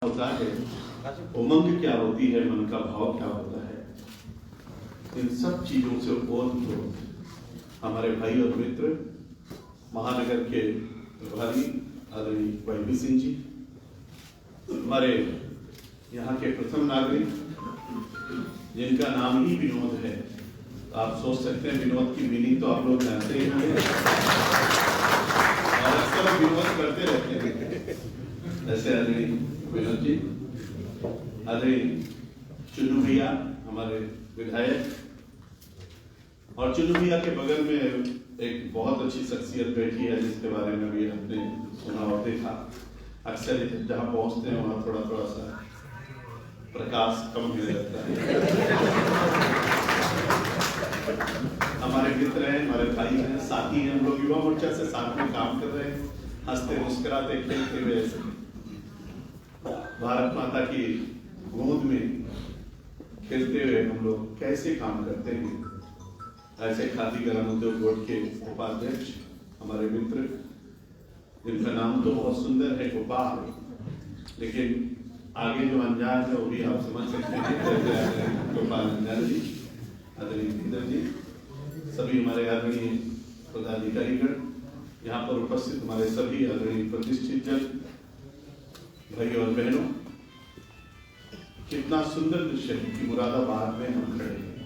होता है, उमंग क्या होती है, मन का भाव क्या होता है, इन सब चीजों से ओतप्रोत हमारे भाई और मित्र महानगर के प्रभारी आदरणीय वाईपी सिंह जी, हमारे यहाँ के प्रथम नागरिक जिनका नाम ही विनोद है। आप सोच सकते हैं विनोद की मीनिंग तो आप लोग जानते ही होंगे और अक्सर विनोद करते रहते हैं। ऐसे आदरणीय विनोद जी, आदरणीय चुन्नू भैया हमारे विधायक, और चुन्नू भैया के बगल में एक बहुत अच्छी शख्सियत बैठी है जिसके बारे में भी हमने सुना और देखा। अक्सर जहाँ पहुंचते हैं वहाँ थोड़ा थोड़ा सा प्रकाश कम होने लगता है। हमारे मित्र हैं, हमारे भाई हैं, साथी हैं, हम लोग युवा मोर्चा से साथ में काम कर रहे हैं, हंसते मुस्कुराते खेलते हुए भारत माता की गोद में खेलते हुए हम लोग कैसे काम करते हैं। ऐसे खादी ग्राम उद्योग बोर्ड के उपाध्यक्ष हमारे मित्र, जिनका नाम तो बहुत सुंदर है गोपाल, लेकिन आगे जो अनजान है वो भी आप समझ सकते हैं, गोपाल अंजान जी, आदरणीय इंदर जी, सभी हमारे आदरणीय पदाधिकारीगण, यहाँ पर उपस्थित हमारे सभी आदरणीय प्रतिष्ठित जन, भाई और बहनों, कितना सुंदर दृश्य है कि मुरादाबाद में हम खड़े हैं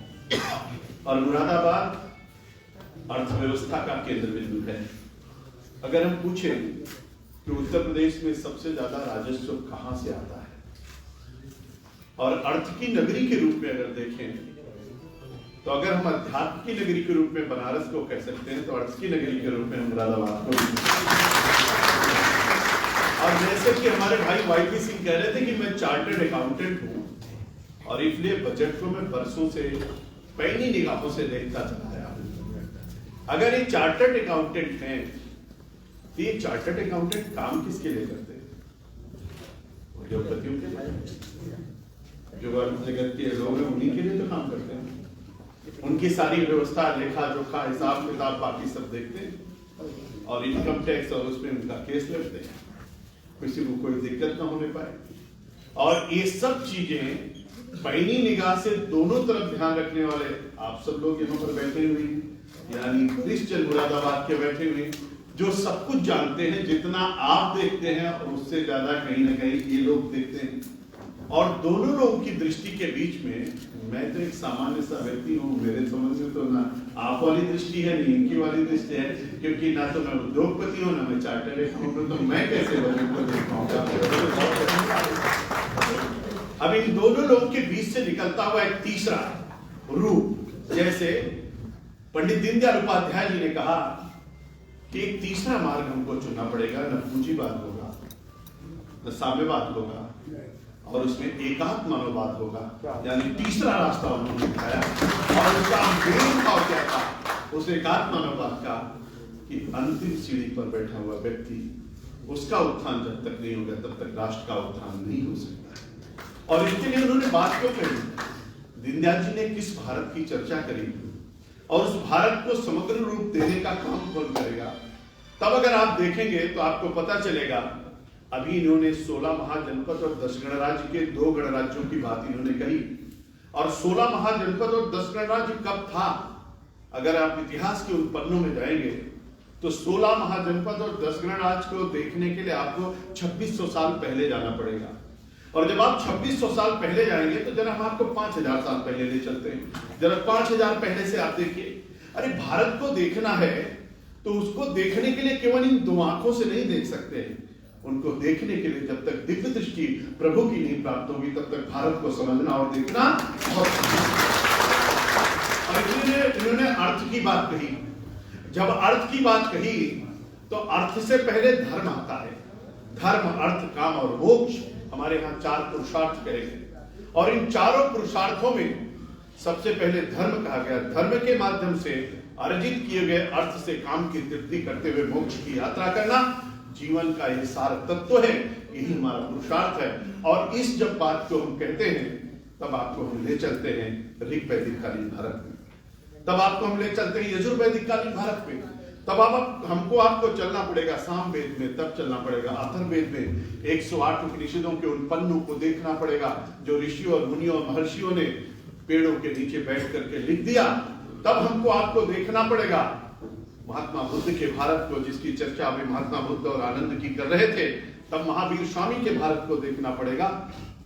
और मुरादाबाद अर्थव्यवस्था का केंद्र बिंदु है। अगर हम पूछें कि उत्तर प्रदेश में सबसे ज्यादा राजस्व कहां से आता है और अर्थ की नगरी के रूप में अगर देखें तो अगर हम अध्यात्म की नगरी के रूप में बनारस को कह सकते हैं तो अर्थ की नगरी के रूप में हम मुरादाबाद को। और जैसे कि हमारे भाई वाईपी सिंह कह रहे थे कि मैं चार्टर्ड अकाउंटेंट हूं और इसलिए बजट को मैं बरसों से पैनी निगाहों से देखता चला गया। अगर ये चार्टर्ड अकाउंटेंट हैं तो ये चार्टर्ड अकाउंटेंट काम किसके लिए करते हैं? उद्योगपतियों के लिए, जो अर्थ जगत के लोग हैं उन्हीं के लिए तो काम करते हैं। उनकी सारी व्यवस्था, लेखा जोखा, हिसाब किताब, बाकी सब देखते हैं और इनकम टैक्स और उसमें उनका केस लड़ते हैं, किसी को कोई दिक्कत ना होने पाए। और ये सब चीजें पैनी निगाह से दोनों तरफ ध्यान रखने वाले आप सब लोग यहाँ पर बैठे हुए, यानी क्रिश्चियन मुरादाबाद के बैठे हुए, जो सब कुछ जानते हैं, जितना आप देखते हैं और उससे ज्यादा कहीं ना कहीं ये लोग देखते हैं। और दोनों लोगों की दृष्टि के बीच में मैं तो एक सामान्य सा व्यक्ति हूँ, मेरे समझ में तो ना आप वाली दृष्टि है ना इनकी वाली दृष्टि है, क्योंकि ना तो मैं उद्योगपति हूँ ना मैं चार्टर्ड अकाउंटेंट, तो मैं कैसे बजट को देख पाऊंगा। अब इन दोनों लोगों के बीच से निकलता हुआ एक तीसरा रूप, जैसे पंडित दीनदयाल उपाध्याय जी ने कहा कि एक तीसरा मार्ग हमको चुनना पड़ेगा, न पूंजीवाद होगा, न साम्यवाद होगा, और उसमें एकात्म मनोवाद होगा, यानी तीसरा रास्ता उन्होंने दिखाया। और उसका मेन भाव क्या था उस एकात्म मनोवाद का, कि अंतिम सीढ़ी पर बैठा हुआ व्यक्ति, उसका उत्थान जब तक नहीं होगा तब तक राष्ट्र का उत्थान नहीं हो सकता। और इसके लिए उन्होंने बात क्यों कही? दीनदयाल जी ने किस भारत की चर्चा करी और उस भारत को समग्र रूप देने का काम कौन करेगा, तब अगर आप देखेंगे तो आपको पता चलेगा। अभी इन्होंने 16 महाजनपद और 10 गणराज्य के 2 गणराज्यों की बात इन्होंने कही, और 16 महाजनपद और 10 गणराज्य कब था? अगर आप इतिहास के उन पन्नों में जाएंगे तो 16 महाजनपद और 10 गणराज्य को देखने के लिए आपको 2600 साल पहले जाना पड़ेगा। और जब आप 2600 साल पहले जाएंगे तो जरा हम आपको 5000 साल पहले ले चलते हैं। जरा 5000 पहले से आप देखिए। अरे भारत को देखना है तो उसको देखने के लिए केवल इन 2 आंखों से नहीं देख सकते हैं, उनको देखने के लिए जब तक दिव्य दृष्टि प्रभु की नहीं प्राप्त होगी तब तक भारत को समझना और देखना बहुत। और इन्होंने अर्थ की बात कही। जब अर्थ की बात कही तो अर्थ से पहले धर्म आता है। धर्म, अर्थ, काम और मोक्ष, हमारे यहाँ 4 पुरुषार्थ कहे गए, और इन चारों पुरुषार्थों में सबसे पहले धर्म कहा गया। धर्म के माध्यम से अर्जित किए गए अर्थ से काम की तृप्ति करते हुए मोक्ष की यात्रा करना जीवन का ये सार तत्व है, यही हमारा पुरुषार्थ है। और इस जब बात को हम कहते हैं तब आपको हम ले चलते हैं ऋग वैदिक कालीन भारत में, तब आपको हम ले चलते हैं यजुर्वैदिक कालीन भारत में, तब अब हमको आपको चलना पड़ेगा सामवेद में, तब चलना पड़ेगा अथर्ववेद में, 108 उपनिषदों के उन पन्नों को देखना पड़ेगा जो ऋषियों और मुनियों और महर्षियों ने पेड़ों के नीचे बैठ करके लिख दिया। तब हमको आपको देखना पड़ेगा महात्मा बुद्ध के भारत को, जिसकी चर्चा अभी महात्मा बुद्ध और आनंद की कर रहे थे। तब महावीर स्वामी के भारत को देखना पड़ेगा।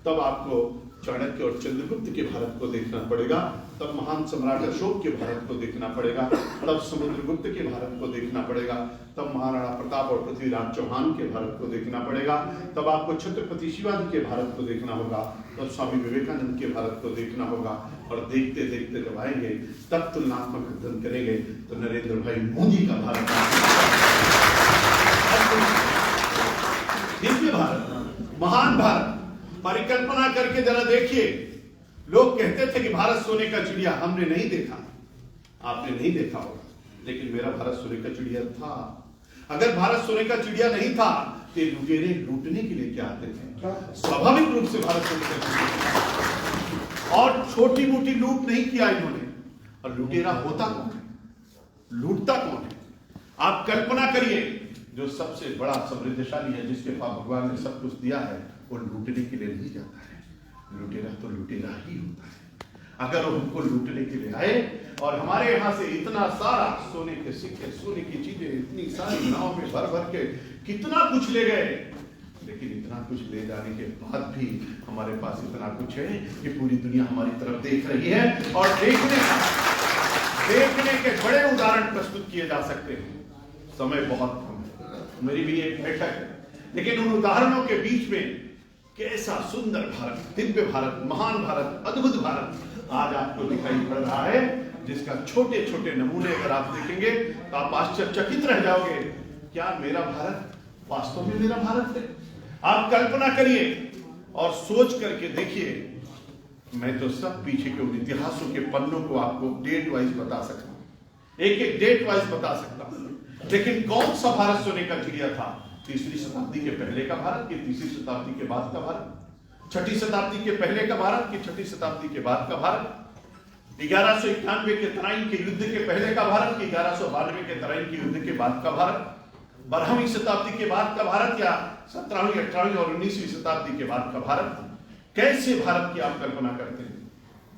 तब आपको चाणक्य और चंद्रगुप्त के भारत को देखना पड़ेगा। तब महान सम्राट अशोक के भारत को देखना पड़ेगा। तब समुद्रगुप्त के भारत को देखना पड़ेगा। तब महाराणा प्रताप और पृथ्वीराज चौहान के भारत को देखना पड़ेगा। तब आपको छत्रपति शिवाजी के भारत को देखना होगा। तब स्वामी विवेकानंद के भारत को देखना होगा। और देखते देखते जब आएंगे तब तुलनात्मक अध्ययन करेंगे तो नरेंद्र भाई मोदी का भारत, दिव्य भारत, महान भारत। परिकल्पना करके जरा देखिए, लोग कहते थे कि भारत सोने का चिड़िया, हमने नहीं देखा, आपने नहीं देखा होगा, लेकिन मेरा भारत सोने का चिड़िया था। अगर भारत सोने का चिड़िया नहीं था तो लुटेरे लूटने के लिए क्या आते थे? स्वाभाविक रूप से भारत सोने का चिड़िया। और छोटी मोटी लूट नहीं किया इन्होंने। और लुटेरा होता कौन है? लूटता कौन है? आप कल्पना करिए, जो सबसे बड़ा समृद्धशाली है, जिसके पास भगवान ने सब कुछ दिया है, वो लूटने के लिए नहीं जाता है। लुटेरा तो लुटेरा ही होता है। अगर वो हमको लूटने के लिए आए और हमारे यहाँ से इतना सारा सोने के सिक्के, सोने की चीजें, इतनी सारी नाव में भर भर के कितना कुछ ले गए, लेकिन इतना कुछ ले जाने के बाद भी हमारे पास इतना कुछ है कि पूरी दुनिया हमारी तरफ देख रही है। और देखने के बड़े उदाहरण प्रस्तुत किए जा सकते हैं। समय बहुत कम है, मेरी भी एक बैठक है, लेकिन उन उदाहरणों के बीच में कैसा सुंदर भारत, दिव्य भारत, महान भारत, अद्भुत भारत आज आपको दिखाई पड़ रहा है, जिसका छोटे छोटे नमूने अगर आप देखेंगे तो आप आश्चर्यचकित रह जाओगे। क्या मेरा भारत वास्तव में मेरा भारत है? आप कल्पना करिए और सोच करके देखिए। मैं तो सब पीछे के उन इतिहासों के पन्नों को आपको डेट वाइज बता सकता हूं, एक एक डेट वाइज बता सकता हूं, लेकिन कौन सा भारत सोने का चिड़िया था? 3री शताब्दी के पहले का भारत कि 3री शताब्दी के बाद का भारत? 6ठी शताब्दी के पहले का भारत कि 6ठी शताब्दी के बाद का भारत? 1191 के तराइन के युद्ध के पहले का भारत कि 1192 के तराइन के युद्ध के बाद का भारत? 12वीं शताब्दी के बाद का भारत या 17वीं, 18वीं और 19वीं शताब्दी के बाद का भारत? कैसे भारत की आप कल्पना करते हैं?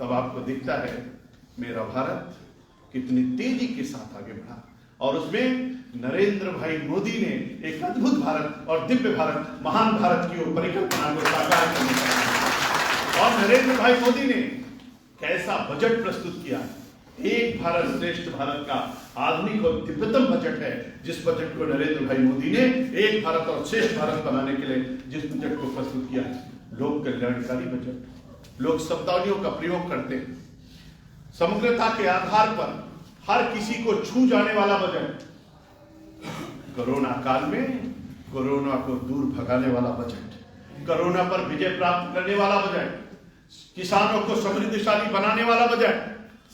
तब आपको दिखता है मेरा भारत कितनी तेजी के साथ आगे बढ़ा। और उसमें नरेंद्र भाई मोदी ने एक अद्भुत भारत और दिव्य भारत, महान भारत की ओर परिकल्पना को साकार करने का। और नरेंद्र भाई मोदी ने कैसा बजट प्रस्तुत किया। एक भारत श्रेष्ठ भारत का आधुनिक और दिव्यतम बजट है, जिस बजट को नरेंद्र भाई मोदी ने एक भारत और श्रेष्ठ भारत बनाने के लिए जिस बजट को प्रस्तुत किया। लोक कल्याणकारी बजट। लोग शब्दावलियों का प्रयोग करते हैं, समग्रता के आधार पर हर किसी को छू जाने वाला बजट। कोरोना काल में कोरोना को दूर भगाने वाला बजट, कोरोना पर विजय प्राप्त करने वाला बजट, किसानों को समृद्धशाली बनाने वाला बजट,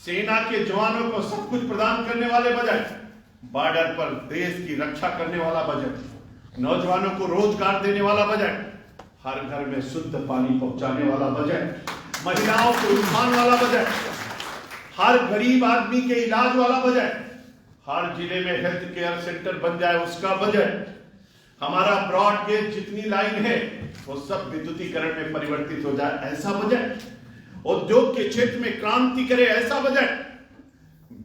सेना के जवानों को सब कुछ प्रदान करने वाले बजट, बॉर्डर पर देश की रक्षा करने वाला बजट, नौजवानों को रोजगार देने वाला बजट, हर घर में शुद्ध पानी पहुंचाने वाला बजट, महिलाओं को उत्थान वाला बजट, हर गरीब आदमी के इलाज वाला बजट, हर जिले में हेल्थ केयर सेंटर बन जाए उसका बजट, हमारा ब्रॉड गेज जितनी लाइन है वो सब विद्युतीकरण में परिवर्तित हो जाए ऐसा बजट, उद्योग के क्षेत्र में क्रांति करे ऐसा बजट,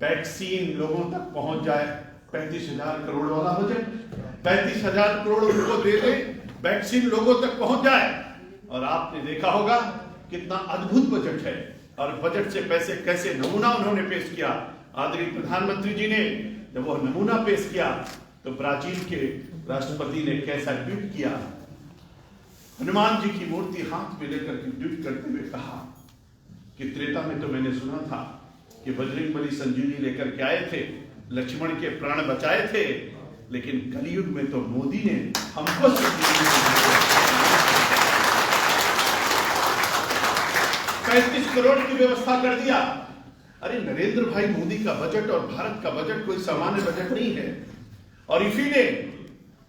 वैक्सीन लोगों तक पहुंच जाए 35,000 करोड़ वाला बजट, 35,000 करोड़ उनको दे दे, वैक्सीन लोगों तक पहुंच जाए। और आपने देखा होगा कितना अद्भुत बजट है। और बजट से पैसे कैसे नमूना उन्होंने पेश किया। आदरणीय प्रधानमंत्री जी ने जब वह नमूना पेश किया तो ब्राजील के राष्ट्रपति ने कैसा ट्वीट किया। हनुमान जी की मूर्ति हाथ में लेकर के ट्वीट करते हुए कहा कि त्रेता में तो मैंने सुना था कि बजरंगबली संजीवनी लेकर के आए थे, लक्ष्मण के प्राण बचाए थे, लेकिन कलयुग में तो मोदी ने हमको 35 करोड़ की व्यवस्था कर दिया। अरे नरेंद्र भाई मोदी का बजट और भारत का बजट कोई सामान्य बजट नहीं है। और इसीलिए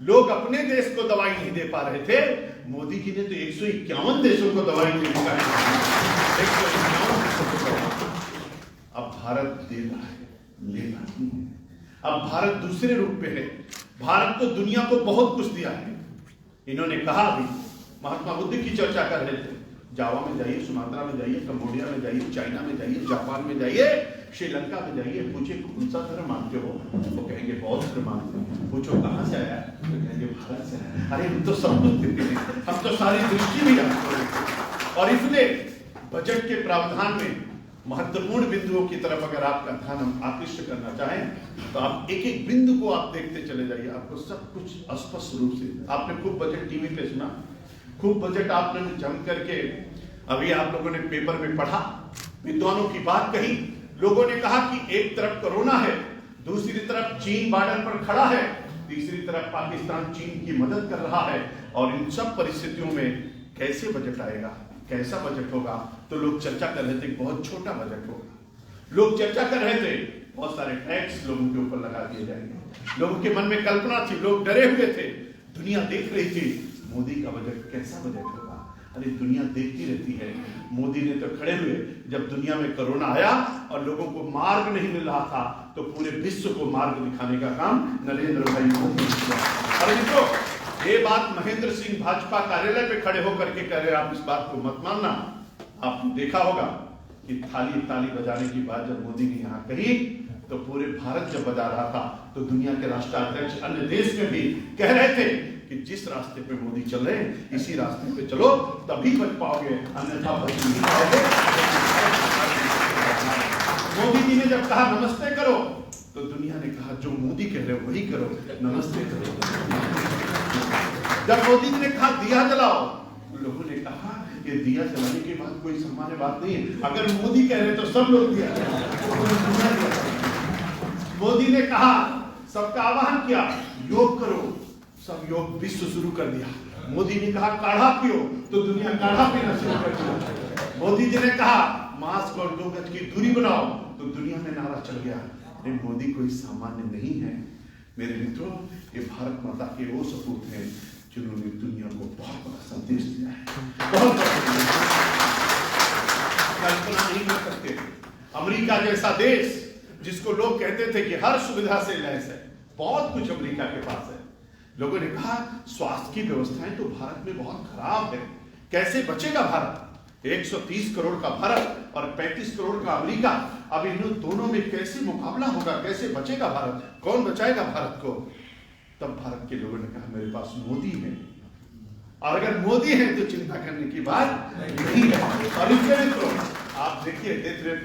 लोग अपने देश को दवाई नहीं दे पा रहे थे। मोदी जी ने तो 151 देशों को दवाई दे दी है। 151 देशों को। अब भारत दे रहा है, लेना नहीं है। अब भारत दूसरे रूप में है। भारत तो दुनिया को बहुत कुछ दिया है। इन्होंने कहा भी, महात्मा बुद्ध की चर्चा कर रहे थे, जावा में जाइए, सुमात्रा में जाइए, कंबोडिया में जाइए, चाइना में जाइए, जापान में जाइए, श्रीलंका में जाइए, पूछे कौन सा धर्म मानते हो, वो कहेंगे बौद्ध धर्म मानते हैं। पूछो कहाँ से आया, तो कहेंगे भारत से आया। अरे हम तो सब कुछ देते हैं, हम तो सारी दृष्टि भी जानते हैं। और इसलिए बजट के प्रावधान में महत्वपूर्ण बिंदुओं की तरफ अगर आपका ध्यान हम आकृष्ट करना चाहें तो आप एक एक बिंदु को आप देखते चले जाइए, आपको सब कुछ स्पष्ट रूप से। आपने खूब बजट टीवी पे सुना, खूब बजट आपने जम करके अभी आप लोगों ने पेपर में पढ़ा, विद्वानों की बात कही। लोगों ने कहा कि एक तरफ कोरोना है, दूसरी तरफ चीन बॉर्डर पर खड़ा है, तीसरी तरफ पाकिस्तान चीन की मदद कर रहा है, और इन सब परिस्थितियों में कैसे बजट आएगा, कैसा बजट होगा। तो लोग चर्चा कर रहे थे बहुत छोटा बजट होगा। लोग चर्चा कर रहे थे बहुत सारे टैक्स लोगों के ऊपर लगा दिए जाएंगे। लोगों के मन में कल्पना थी, लोग डरे हुए थे। दुनिया देख रही थी मोदी का बजट कैसा बजट होगा। अरे दुनिया देखती रहती है। मोदी ने तो खड़े हुए, जब दुनिया में कोरोना आया और लोगों को मार्ग नहीं मिल रहा था, तो पूरे विश्व को मार्ग दिखाने का काम नरेंद्र भाई मोदी ने किया। अरे मित्रों, ये बात महेंद्र सिंह भाजपा कार्यालय पे खड़े होकर के कह रहे, आप इस बात को मत मानना। आपने देखा होगा कि ताली बजाने की बात जब मोदी ने यहाँ कही तो पूरे भारत जब बजा रहा था तो दुनिया के राष्ट्राध्यक्ष अन्य देश में भी कह रहे थे कि जिस रास्ते पे मोदी चल रहे हैं इसी रास्ते पे चलो, तभी बच पाओगे, अन्यथा बच नहीं पाओगे। मोदी जी ने जब कहा नमस्ते करो तो दुनिया ने कहा जो मोदी कह रहे हो वही करो, नमस्ते करो। जब मोदी जी ने कहा दिया जलाओ, लोगों ने कहा ये दिया जलाने की बात कोई सामान्य बात नहीं है, अगर मोदी कह रहे तो सब लोग दिया जलाओ। मोदी ने कहा, सबका आह्वान किया योग करो, सब योग विश्व शुरू कर दिया। मोदी ने कहा काढ़ा पियो, तो दुनिया काढ़ा पीना शुरू कर दिया। मोदी जी ने कहा मास्क और 2 गज की दूरी बनाओ, तो दुनिया में नारा चल गया। अरे मोदी कोई सामान्य नहीं है मेरे मित्रों, ये भारत माता के वो सपूत हैं जिन्होंने दुनिया को बहुत बड़ा संदेश दिया है। बहुत कल्पना नहीं कर सकते। अमेरिका जैसा देश जिसको लोग कहते थे कि हर सुविधा से लैस है, बहुत कुछ अमेरिका के पास है। लोगों ने कहा स्वास्थ्य की व्यवस्थाएं तो भारत में बहुत खराब है, कैसे बचेगा भारत। 130 करोड़ का भारत और 35 करोड़ का अमेरिका, अब इन दोनों में कैसे मुकाबला होगा, कैसे बचेगा भारत, कौन बचाएगा भारत को। तब भारत के लोगों ने कहा मेरे पास मोदी है, और अगर मोदी है तो चिंता करने की बात नहीं है। और इसके मित्रों आप देखिए,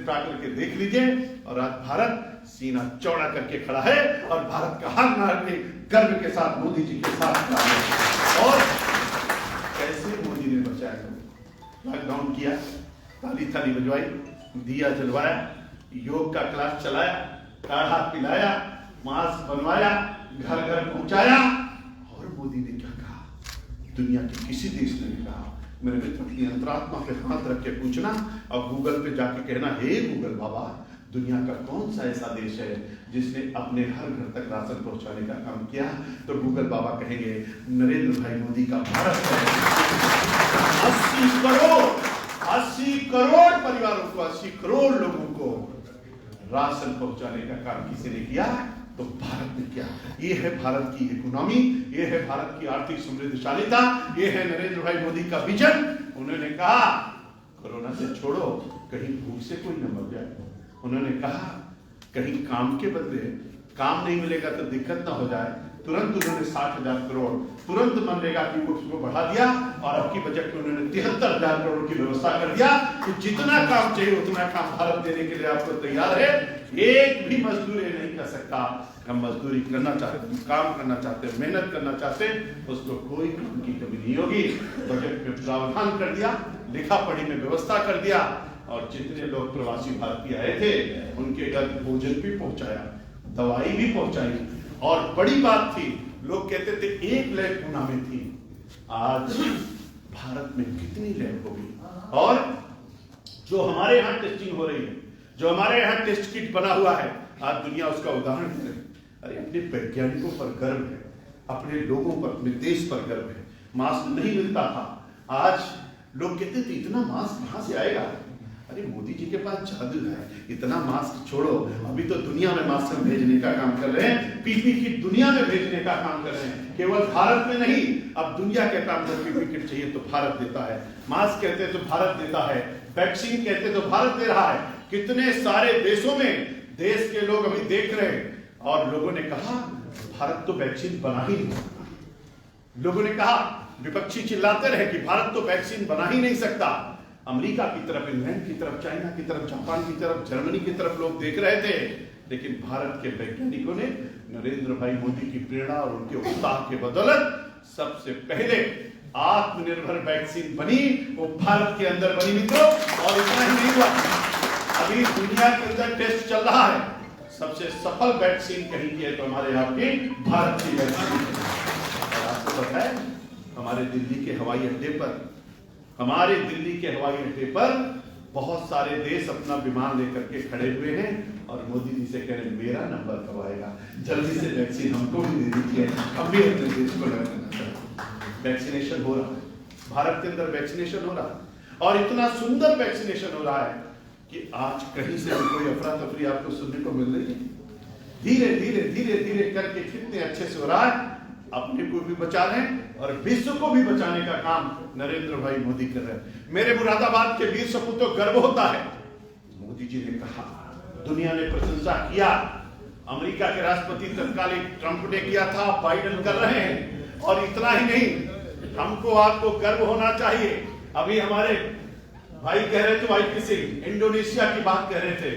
करके देख लीजिए, और आज भारत सीना चौड़ा करके खड़ा है और भारत का हर नागरिक गर्व के साथ मोदी जी के साथ खड़ा है। और कैसे मोदी ने बचाया, लॉकडाउन किया, ताली बजवाई, दिया जलवाया, योग का क्लास चलाया, काढ़ा पिलाया, मास्क बनवाया, घर घर पहुंचाया। और मोदी ने क्या कहा, दुनिया के किसी देश ने नहीं कहा। मेरे मित्र अपनी अंतरात्मा पे हाथ रख के पूछना और गूगल पे जाके कहना, हे गूगल बाबा, दुनिया का कौन सा ऐसा देश है जिसने अपने हर घर तक राशन पहुंचाने का काम किया। तो गूगल बाबा कहेंगे नरेंद्र भाई मोदी का भारत है। 80 करोड़ परिवारों को, 80 करोड़ लोगों को राशन पहुंचाने का काम किसी ने किया, तो भारत ने किया। ये है भारत की इकोनॉमी, ये है भारत की आर्थिक समृद्धशालिता, ये है नरेंद्र भाई मोदी का विजन। उन्होंने कहा कोरोना से छोड़ो, कहीं भूख से कोई न मर जाए। उन्होंने कहा कहीं काम के बदले काम नहीं मिलेगा तो दिक्कत ना हो जाए। तुरंत उन्होंने 60,000 करोड़ तुरंत मनरेगा की को बढ़ा दिया, और अब की बजट में उन्होंने 73,000 करोड़ की व्यवस्था कर दिया कि जितना काम चाहिए उतना काम भारत देने के लिए आपको तैयार है। एक भी मजदूर नहीं कर सकता, हम मजदूरी करना चाहते हैं, काम करना चाहते हैं, मेहनत करना चाहते हैं, उसको कोई काम की कमी नहीं होगी। बजट में प्रावधान कर दिया, लिखा पढ़ी में व्यवस्था कर दिया, और जितने लोग प्रवासी भारतीय आए थे उनके घर भोजन भी पहुंचाया, दवाई भी पहुंचाई। और बड़ी बात थी, लोग कहते थे एक लैब पूना में थी, आज भारत में कितनी लैब होगी। और जो हमारे यहाँ टेस्टिंग हो रही है, जो हमारे यहाँ टेस्ट किट बना हुआ है, आज दुनिया उसका उदाहरण है। अरे अपने वैज्ञानिकों पर गर्व है, अपने लोगों पर, अपने देश पर गर्व है। मास्क नहीं मिलता था, आज लोग कहते थे इतना मास्क कहां से आएगा। अरे मोदी जी के पास जादू है, इतना मास्क छोड़ो, अभी तो दुनिया में मास्क भेजने का काम कर रहे हैं, पीपी किट दुनिया में भेजने का काम कर रहे हैं, केवल भारत में नहीं, अब दुनिया के काम में पीपी किट चाहिए तो भारत देता है, मास्क कहते तो भारत देता है, वैक्सीन कहते तो भारत दे रहा है। कितने सारे देशों में देश के लोग अभी देख रहे हैं, और लोगों ने कहा भारत तो वैक्सीन बना ही नहीं सकता। लोगों ने कहा, विपक्षी चिल्लाते रहे कि भारत तो वैक्सीन बना ही नहीं सकता। अमेरिका की तरफ, इंग्लैंड की तरफ, चाइना की तरफ, जापान की तरफ, जर्मनी की तरफ लोग देख रहे थे, लेकिन भारत के वैज्ञानिकों ने नरेंद्र भाई मोदी की प्रेरणा और उनके उत्साह के बदौलत सबसे पहले आत्मनिर्भर वैक्सीन बनी, वो भारत के अंदर बनी मित्रों। और इतना ही नहीं हुआ, अभी दुनिया के अंदर टेस्ट चल रहा है, सबसे सफल वैक्सीन कहीं की है तो हमारे यहाँ की भारत की वैक्सीन। और आपको पता है, हमारे दिल्ली के हवाई अड्डे पर बहुत सारे देश अपना विमान लेकर के खड़े हुए हैं और मोदी जी से कह रहे हैं मेरा नंबर कब आएगा, जल्दी से वैक्सीन हमको भी दे दीजिए, हम भी अपने देश को वैक्सीनेशन हो रहा है, भारत के अंदर वैक्सीनेशन हो रहा है, और इतना सुंदर वैक्सीनेशन हो रहा है कि आज कहीं से भी कोई अफरा तफरी आपको सुनने को मिल रही है। धीरे धीरे करके कितने अच्छे से हो रहा है, अपने को भी बचा रहे हैं और विश्व को भी बचाने का काम नरेंद्र भाई मोदी कर रहे हैं। मेरे मुरादाबाद के वीर सपूतों को गर्व होता है, मोदी जी ने कहा, दुनिया ने प्रशंसा किया, अमेरिका के राष्ट्रपति तत्कालीन ट्रंप ने किया था, बाइडेन कर रहे हैं, और इतना ही नहीं, हमको आपको गर्व होना चाहिए। अभी हमारे भाई कह रहे थे, वाईपी सिंह इंडोनेशिया की बात कह रहे थे,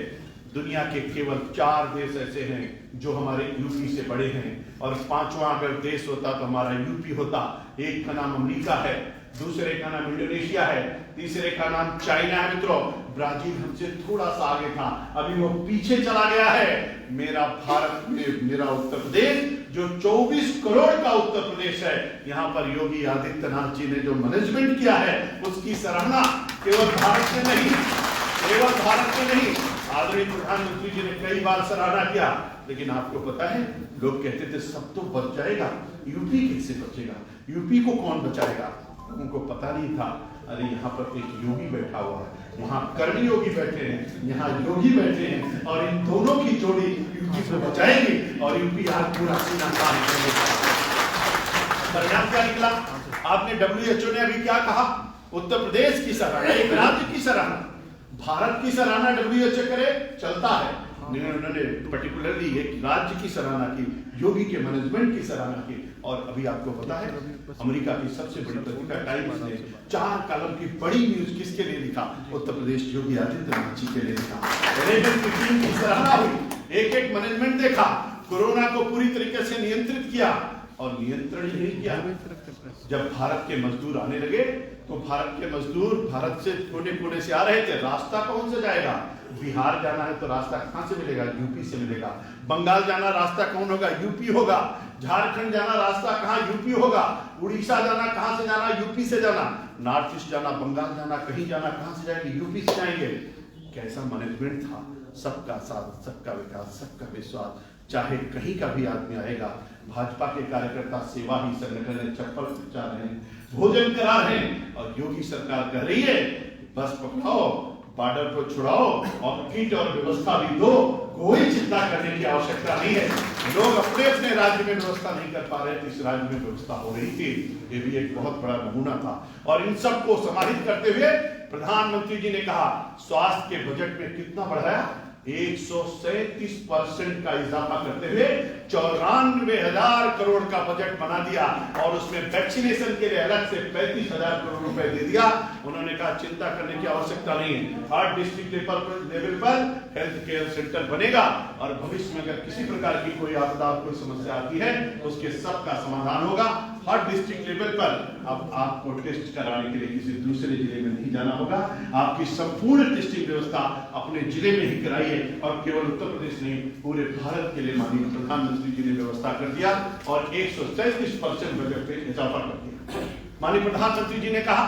दुनिया के केवल 4 देश ऐसे हैं जो हमारे यूपी से बड़े हैं, और 5वां अगर देश होता तो हमारा यूपी होता। एक का नाम अमेरिका है, दूसरे का नाम इंडोनेशिया है, तीसरे का नाम चाइना है। मित्रों, ब्राजील हमसे थोड़ा सा आगे था, अभी वो पीछे चला गया है। मेरा भारत में, मेरा उत्तर प्रदेश जो 24 करोड़ का उत्तर प्रदेश है, यहाँ पर योगी आदित्यनाथ जी ने जो मैनेजमेंट किया है उसकी सराहना केवल भारत में नहीं, आदरणीय प्रधानमंत्री जी ने कई बार सराहना किया। लेकिन आपको पता है, लोग कहते थे सब तो बच जाएगा, यूपी कैसे बचेगा, यूपी को कौन बचाएगा, उनको पता नहीं था। अरे यहाँ पर एक योगी बैठा हुआ है, वहाँ कर्मी योगी बैठे हैं, यहाँ योगी बैठे हैं, और इन दोनों की जोड़ी यूपी को बचाएगी, और यूपी आज पूरा सीना तान करेगा। परिणाम क्या निकला? आपने WHO ने अभी क्या कहा? उत्तर प्रदेश की सराहना, एक राज्य की सराहना, भारत की सराहना WHO करे, चलता है। उन्होंने पर्टिकुलरली एक राज्य की सराहना की, योगी के मैनेजमेंट की सराहना की। और अभी आपको पता है, अमेरिका की सबसे बड़ी पत्रिका टाइम्स ने 4 कॉलम की बड़ी न्यूज किसके लिए लिखा? उत्तर प्रदेश योगी आदित्यनाथ जी के लिए लिखा। टीम की सराहना हुई, एक मैनेजमेंट देखा, कोरोना को पूरी तरीके से नियंत्रित किया, और नियंत्रण ही नहीं किया। जब भारत के मजदूर आने लगे तो भारत के मजदूर भारत से कोने कोने से आ रहे थे, रास्ता कौन से जाएगा? बिहार जाना है तो रास्ता कहां से मिलेगा? यूपी से मिलेगा। बंगाल जाना रास्ता कौन होगा? यूपी होगा। झारखंड जाना रास्ता कहां? यूपी होगा। उड़ीसा जाना कहां से जाना? यूपी से जाना। नॉर्थ ईस्ट जाना, बंगाल जाना, कहीं जाना कहां से जाएंगे? यूपी से जाएंगे। कैसा मैनेजमेंट था? सबका साथ, सबका विकास, सबका विश्वास। चाहे कहीं का भी आदमी आएगा, भाजपा के कार्यकर्ता सेवा ही संगठन है, चप्पल पहुंचा रहे हैं, भोजन करा रहे हैं, और योगी सरकार कह रही है बस पकड़ाओ, बॉर्डर को छुड़ाओ, और किट और व्यवस्था भी दो, कोई चिंता करने की आवश्यकता नहीं है। लोग अपने अपने राज्य में व्यवस्था नहीं कर पा रहे थे, इस राज्य में व्यवस्था हो रही थी। ये भी एक बहुत बड़ा नमूना था। और इन सबको समाहित करते हुए प्रधानमंत्री जी ने कहा, स्वास्थ्य के बजट में कितना बढ़ाया? 137% का इजाफा करते हुए 94,000 करोड़ का बजट बना दिया, और उसमें वैक्सीनेशन के लिए अलग से 35,000 करोड़ रुपए दे दिया। उन्होंने कहा चिंता करने की आवश्यकता नहीं है, हर डिस्ट्रिक्ट लेवल पर हेल्थ केयर सेंटर बनेगा, और भविष्य में अगर किसी प्रकार की कोई आपदा, कोई समस्या आती है तो उसके सबका समाधान होगा। हर डिस्ट्रिक्ट लेवल पर अब आपको टेस्ट कराने के लिए किसी दूसरे जिले में नहीं जाना होगा, आपकी संपूर्ण टेस्टिंग व्यवस्था अपने जिले में ही कराइए। और केवल उत्तर प्रदेश नहीं, पूरे भारत के लिए माननीय प्रधानमंत्री जी ने व्यवस्था कर दिया, और 137% बजट में इजाफा कर दिया। माननीय प्रधानमंत्री जी ने कहा,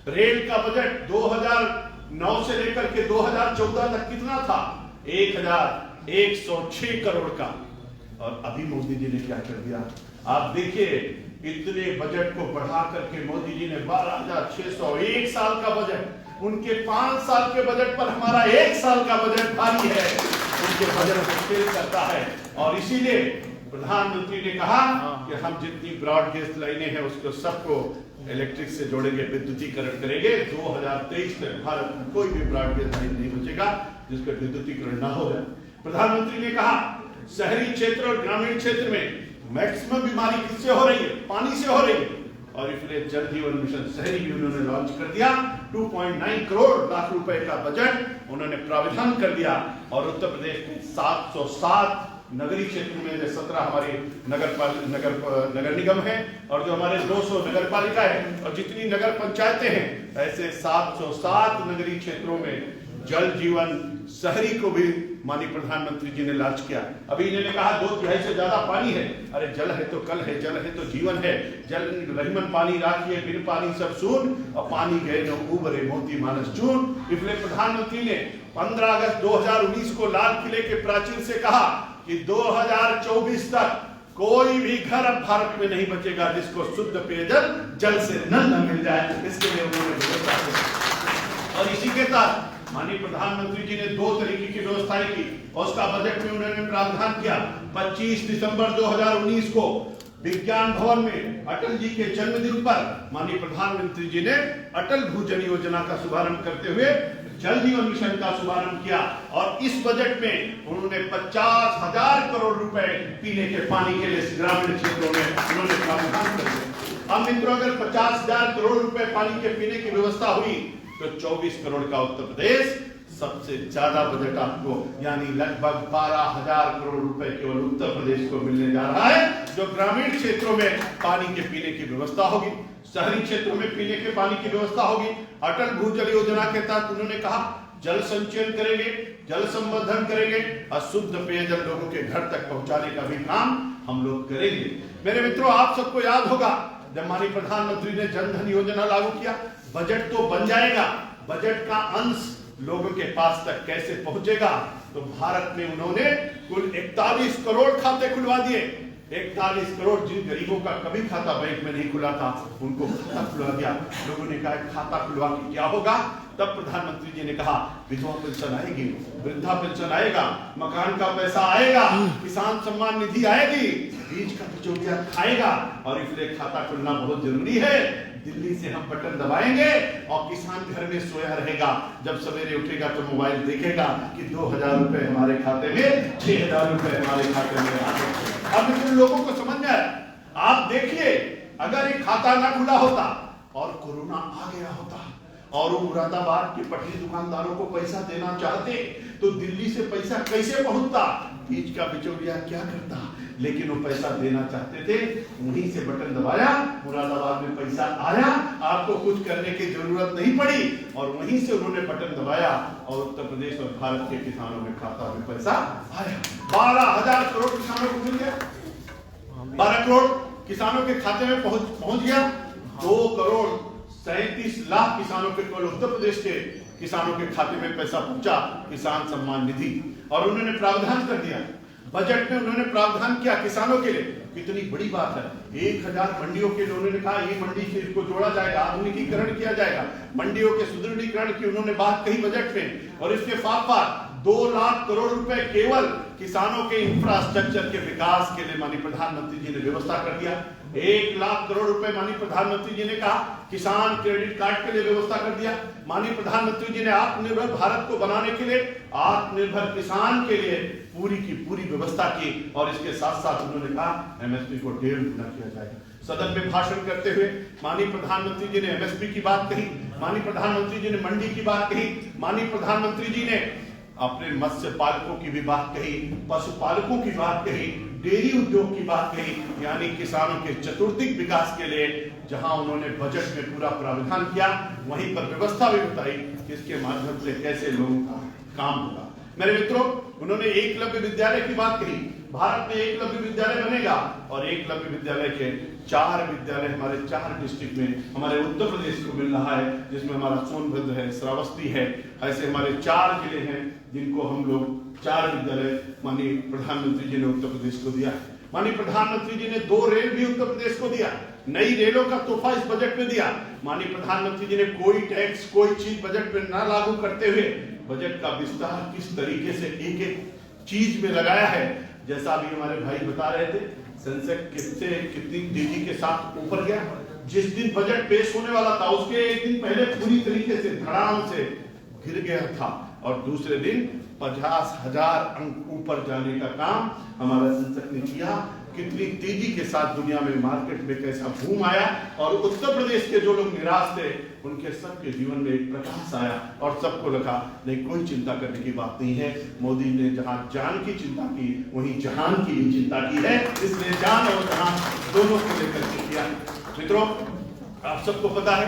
रेल का बजट 2009 से लेकर के 2014 तक कितना था? 1,106 करोड़ का, और अभी मोदी जी ने क्या कर दिया? आप देखिए, इतने बजट को बढ़ा करके मोदी जी ने 12,600, एक साल का बजट उनके 5 साल के बजट पर हमारा 1 साल का बजट भारी है, उनके बजट को फेल करता है। और इसीलिए प्रधानमंत्री ने कहा कि हम जितनी ब्रॉडगेज लाइनें हैं उसको सबको इलेक्ट्रिक से जोड़ेंगे, विद्युतीकरण करेंगे। 2023 तक भारत में कोई भी ब्रॉडगेज लाइन नहीं बचेगा जिसका विद्युतीकरण ना हो जाए। प्रधानमंत्री ने कहा शहरी क्षेत्र और ग्रामीण क्षेत्र में मैक्सिमम बीमारी किससे हो रही है? पानी से हो रही है। और इसलिए जल जीवन मिशन शहरी भी उन्होंने लॉन्च कर दिया। 2.9 करोड़ लाख रुपए का बजट उन्होंने प्रावधान कर दिया। और उत्तर प्रदेश में 707 नगरीय क्षेत्र में 17 हमारे नगर निगम है और जो हमारे 200 नगर पालिका है और जितनी नगर पंचायतें हैं, ऐसे 707 नगरीय क्षेत्रों में जल जीवन शहरी को भी माननीय प्रधानमंत्री जी ने लॉन्च किया। अभी इन्होंने कहा 2/3 से ज्यादा पानी है। अरे जल है तो कल है, जल है तो जीवन है। जल रहीमन पानी राखिए, बिन पानी सब सून, और पानी गए न उबरे मोती मानस चून। इसलिए प्रधानमंत्री ने 15 अगस्त 2019 को लाल किले के प्राचीर से कहा कि 2024 तक कोई भी घर अब भारत में नहीं बचेगा जिसको शुद्ध पेयजल जल से नल न मिल जाए। इसके लिए उन्होंने व्यवस्था की और इसी के तहत माननीय प्रधानमंत्री जी ने 2 तरीके की व्यवस्थाएं की और उसका बजट में उन्होंने प्रावधान किया। 25 दिसंबर 2019 को विज्ञान भवन में अटल जी के जन्मदिन पर माननीय प्रधानमंत्री जी ने अटल भूजल योजना का शुभारंभ करते हुए जल जीवन मिशन का शुभारंभ किया। और इस बजट में उन्होंने 50,000 करोड़ रुपए पीने के पानी के लिए ग्रामीण क्षेत्रों में उन्होंने प्रावधान कर दिया। अब मित्रों, अगर 50,000 करोड़ रुपए पानी के पीने की व्यवस्था हुई तो 24 करोड़ का उत्तर प्रदेश सबसे ज्यादा बजट आपको यानी लगभग 12,000 करोड़ रुपए केवल उत्तर प्रदेश को मिलने जा रहा है, जो ग्रामीण क्षेत्रों में पानी के पीने की व्यवस्था होगी, शहरी क्षेत्रों में पीने के पानी की व्यवस्था होगी। अटल भूजल योजना के तहत उन्होंने कहा जल संचयन करेंगे, जल संवर्धन करेंगे और शुद्ध पेयजल लोगों के घर तक पहुंचाने का भी काम हम लोग करेंगे। मेरे मित्रों, आप सबको याद होगा जब माननीय प्रधानमंत्री ने जन धन योजना लागू किया, बजट तो बन जाएगा, बजट का अंश लोगों के पास तक कैसे पहुंचेगा? तो भारत में उन्होंने कुल 41 करोड़ खाते खुलवा दिए। 41 करोड़ जिन गरीबों का कभी खाता बैंक में नहीं खुला था उनको खाता खुलवा दिया। लोगों ने कहा खाता खुलवा के क्या होगा? तब प्रधानमंत्री जी ने कहा विधवा पेंशन आएगी, वृद्धा पेंशन आएगा, मकान का पैसा आएगा, किसान सम्मान निधि आएगी, बीज का बिचौलिया खाएगा। और इसलिए खाता खुलना बहुत जरूरी है। दिल्ली से हम बटन दबाएंगे और किसान घर में सोया रहेगा, जब सवेरे उठेगा तो मोबाइल देखेगा कि 2,000 रुपए हमारे खाते में, 6,000 रुपए हमारे खाते में आ गए। अब इन लोगों को समझ में आया। आप देखिए, अगर ये खाता ना खुला होता और कोरोना आ गया होता और वो मुरादाबाद के पटरी दुकानदारों को पैसा देना चाहते तो दिल्ली से पैसा कैसे पहुंचता? बीच का बिचौलिया क्या करता? लेकिन वो पैसा देना चाहते थे, वहीं से बटन दबाया, मुरादाबाद में पैसा आया, आपको कुछ करने की जरूरत नहीं पड़ी और वहीं से उन्होंने बटन दबाया और उत्तर प्रदेश और भारत के किसानों में खाता में पैसा आया। 12,000 करोड़ किसानों को मिल गया, 12 करोड़ किसानों के खाते में पहुंच गया। 2 करोड़ 37 लाख किसानों के केवल उत्तर प्रदेश के किसानों के खाते में पैसा पहुंचा, किसान सम्मान निधि। और उन्होंने प्रावधान कर दिया, बजट में उन्होंने प्रावधान किया किसानों के लिए। कितनी बड़ी बात है, 1000 मंडियों के लिए उन्होंने कहा ये मंडी से इसको जोड़ा जाएगा, आधुनिकीकरण किया जाएगा, मंडियों के सुदृढ़ीकरण की उन्होंने बात कही बजट में। और इसके साथ साथ 2 लाख करोड़ रुपए केवल किसानों के इंफ्रास्ट्रक्चर के विकास के लिए माननीय प्रधानमंत्री जी ने व्यवस्था कर दिया। 1 लाख करोड़ रुपए माननीय प्रधानमंत्री जी ने कहा किसान क्रेडिट कार्ड के लिए व्यवस्था कर दिया। माननीय प्रधानमंत्री जी ने आत्मनिर्भर भारत को बनाने के लिए, आत्मनिर्भर किसान के लिए पूरी की पूरी व्यवस्था की। और इसके साथ साथ उन्होंने कहा एमएसपी को 1.5 गुना किया जाएगा। सदन में भाषण करते हुए माननीय प्रधानमंत्री जी ने एमएसपी की बात कही, माननीय प्रधानमंत्री जी ने मंडी की बात कही, माननीय प्रधानमंत्री जी ने अपने मत्स्य पालकों की भी बात कही, पशुपालकों की बात कही, डेयरी उद्योग की बात कही, यानी किसानों के चतुर्दिक विकास के लिए जहां उन्होंने बजट में पूरा प्रावधान किया, वहीं पर व्यवस्था भी बताई कि इसके माध्यम से कैसे लोगों का काम होगा। मेरे मित्रों, उन्होंने एकलव्य विद्यालय की बात कही। भारत में एकलव्य विद्यालय बनेगा और एकलव्य विद्यालय के 4 विद्यालय हमारे 4 डिस्ट्रिक्ट में हमारे उत्तर प्रदेश को मिल रहा है, जिसमें हमारा सोनभद्र है, श्रावस्ती है। ऐसे हमारे 4 जिले हैं जिनको हम लोग 4 विद्यालय माननीय प्रधानमंत्री जी ने उत्तर प्रदेश को दिया है। माननीय प्रधानमंत्री जी ने 2 रेल भी उत्तर प्रदेश को दिया, नई रेलों का तोहफा इस बजट में दिया। माननीय प्रधानमंत्री जी ने कोई टैक्स कोई चीज बजट में ना लागू करते हुए बजट का विस्तार किस तरीके से एक एक चीज में लगाया है। जैसा अभी हमारे भाई बता रहे थे, सेंसेक्स कितनी तेजी के साथ ऊपर गया। जिस दिन बजट पेश होने वाला था उसके एक दिन पहले पूरी तरीके से धड़ाम से गिर गया था और दूसरे दिन 50,000 अंक ऊपर जाने का काम हमारा सेंसेक्स ने किया। कितनी तेजी के साथ दुनिया में मार्केट में कैसा बूम आया और उत्तर प्रदेश के जो लोग निराश थे उनके सबके जीवन में एक प्रकाश आया और सबको लगा नहीं, कोई चिंता करने की बात नहीं है। मोदी ने जहां जान की चिंता की वहीं जहान की भी चिंता की है, इसलिए जान और जहान दोनों को लेकर के किया। मित्रों, आप सबको पता है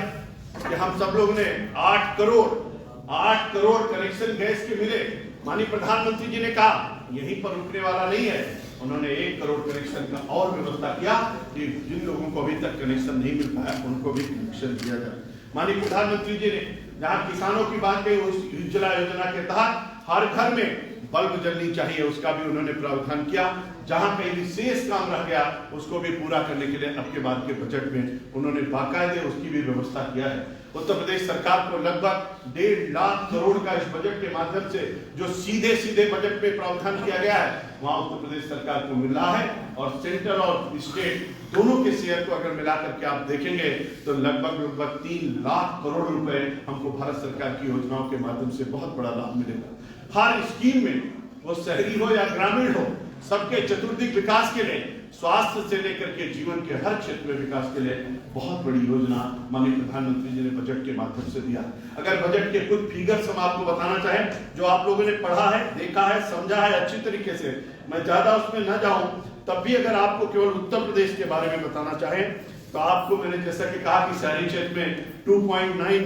कि हम सब लोग ने 8 करोड़ कनेक्शन गैस के मिले। माननीय प्रधानमंत्री जी ने कहा यहीं पर रुकने वाला नहीं है, उन्होंने 1 करोड़ कनेक्शन का और व्यवस्था किया कि जिन लोगों को अभी तक कनेक्शन नहीं मिल पाया उनको भी कनेक्शन दिया जाए। माननीय प्रधानमंत्री जी ने जहां किसानों की बात कही, उस उज्ज्वला योजना के तहत हर घर में बल्ब जलनी चाहिए, उसका भी उन्होंने प्रावधान किया। जहां कहीं भी शेष काम रह गया उसको भी पूरा करने के लिए अब के बाद के बजट में उन्होंने बाकायदे उसकी भी व्यवस्था किया है। उत्तर प्रदेश सरकार को लगभग 1.5 लाख करोड़ का इस बजट के माध्यम से जो सीधे सीधे बजट में प्रावधान किया गया है वहां उत्तर प्रदेश सरकार को मिल रहा है और सेंट्रल और स्टेट दोनों के शेयर को अगर मिला करके आप देखेंगे तो लगभग 3 लाख करोड़ रुपए हमको भारत सरकार की योजनाओं के माध्यम से बहुत बड़ा लाभ मिलेगा। हर स्कीम में, वो शहरी हो या ग्रामीण हो, सबके चतुर्दिक विकास के लिए, स्वास्थ्य से लेकर के जीवन के हर क्षेत्र में विकास के लिए बहुत बड़ी योजना माननीय प्रधानमंत्री जी ने बजट के माध्यम से दिया। अगर बजट के कुछ फिगर्स हम आपको बताना चाहें जो आप लोगों ने पढ़ा है, देखा है, समझा है अच्छी तरीके से, मैं ज्यादा उसमें न जाऊं, तब भी अगर आपको केवल उत्तर प्रदेश के बारे में बताना चाहें तो आपको मैंने जैसा कि कहा कि शहरी क्षेत्र में 2.9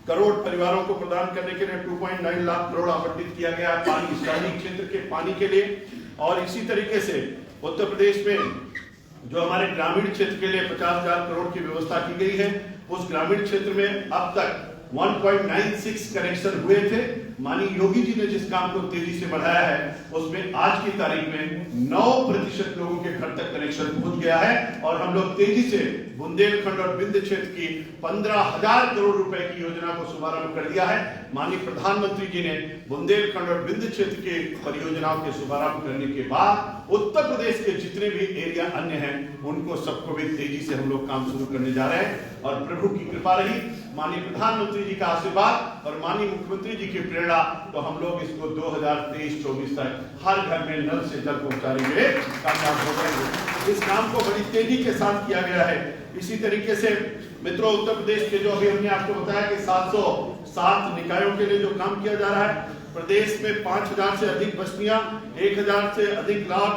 करोड़ परिवारों को प्रदान करने के लिए 2.9 लाख करोड़ आवंटित किया गया पानी, शहरी क्षेत्र के पानी के लिए। और इसी तरीके से उत्तर प्रदेश में जो हमारे ग्रामीण क्षेत्र के लिए 50,000 करोड़ की व्यवस्था की गई है, उस ग्रामीण क्षेत्र में अब तक 1.96 कनेक्शन हुए थे। माननीय योगी जी ने जिस काम को तेजी से बढ़ाया है उसमें आज की तारीख में 9% लोगों के घर तक कनेक्शन पहुंच गया है और हम लोग तेजी से बुंदेलखंड और विंध्य क्षेत्र की 15,000 करोड़ रुपए की योजना को शुभारंभ कर दिया है। माननीय प्रधानमंत्री जी ने बुंदेलखंड और विंध्य क्षेत्र की परियोजनाओं के शुभारंभ करने के बाद उत्तर प्रदेश के जितने भी एरिया अन्य हैं उनको सबको भी तेजी से हम लोग काम शुरू करने जा रहे हैं और प्रभु की कृपा रही, माननीय प्रधानमंत्री जी का आशीर्वाद और माननीय मुख्यमंत्री जी की प्रेरणा, तो हम लोग इसको 2023-24 तक हर घर में नल से जल पहुंचाने में कामयाब हो जाएंगे। इस काम को बड़ी तेजी के साथ किया गया है। इसी तरीके से मित्रों, उत्तर प्रदेश के जो अभी हमने आपको बताया कि 707 निकायों के लिए जो काम किया जा रहा है, प्रदेश में 5,000 से अधिक बस्तियां, 1,000 से अधिक लाख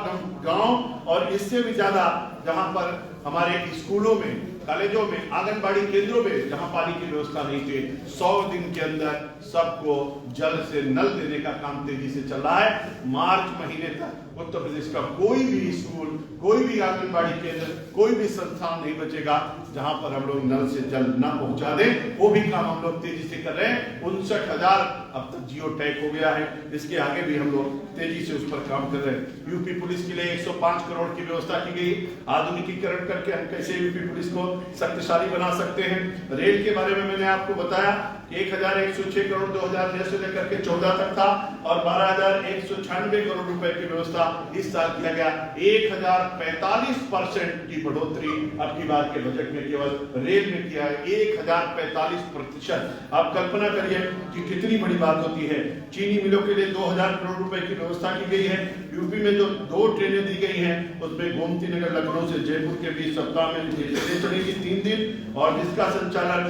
गांव और इससे भी ज्यादा जहां पर हमारे स्कूलों में, कॉलेजों में, आंगनबाड़ी केंद्रों में जहां पानी की व्यवस्था नहीं थी, 100 दिन के अंदर सबको जल से नल देने का काम तेजी से चल रहा है। मार्च महीने तक उत्तर प्रदेश का कोई भी स्कूल, कोई भी आंगनबाड़ी केंद्र, कोई भी संस्थान नहीं बचेगा जहां पर हम लोग नल से जल ना पहुंचा दें। वो भी काम हम लोग तेजी से कर रहे हैं। 59,000 अब तक जियो टैग हो गया है, इसके आगे भी हम लोग तेजी से उस पर काम कर रहे हैं। यूपी पुलिस के लिए 105 करोड़ की व्यवस्था की गई। आधुनिकीकरण करके हम कैसे यूपी पुलिस को शक्तिशाली बना सकते हैं। रेल के बारे में मैंने आपको बताया कि 1,106 करोड़ 2006 से लेकर के 14 तक था और 12,196 करोड़ रुपए की व्यवस्था इस साल किया गया। 1,045% की बढ़ोतरी अब की बार के बजट में केवल रेल में किया है, 1,045%। आप कल्पना करिए कि कितनी बड़ी बात होती है। चीनी मिलों के लिए 2,000 करोड़ रुपए की व्यवस्था की गई है। यूपी में जो 2 ट्रेनें दी गई हैं उसमें गोमती नगर लखनऊ से जयपुर के बीच सप्ताह में ट्रेनें चलेगी 3 दिन और जिसका संचालन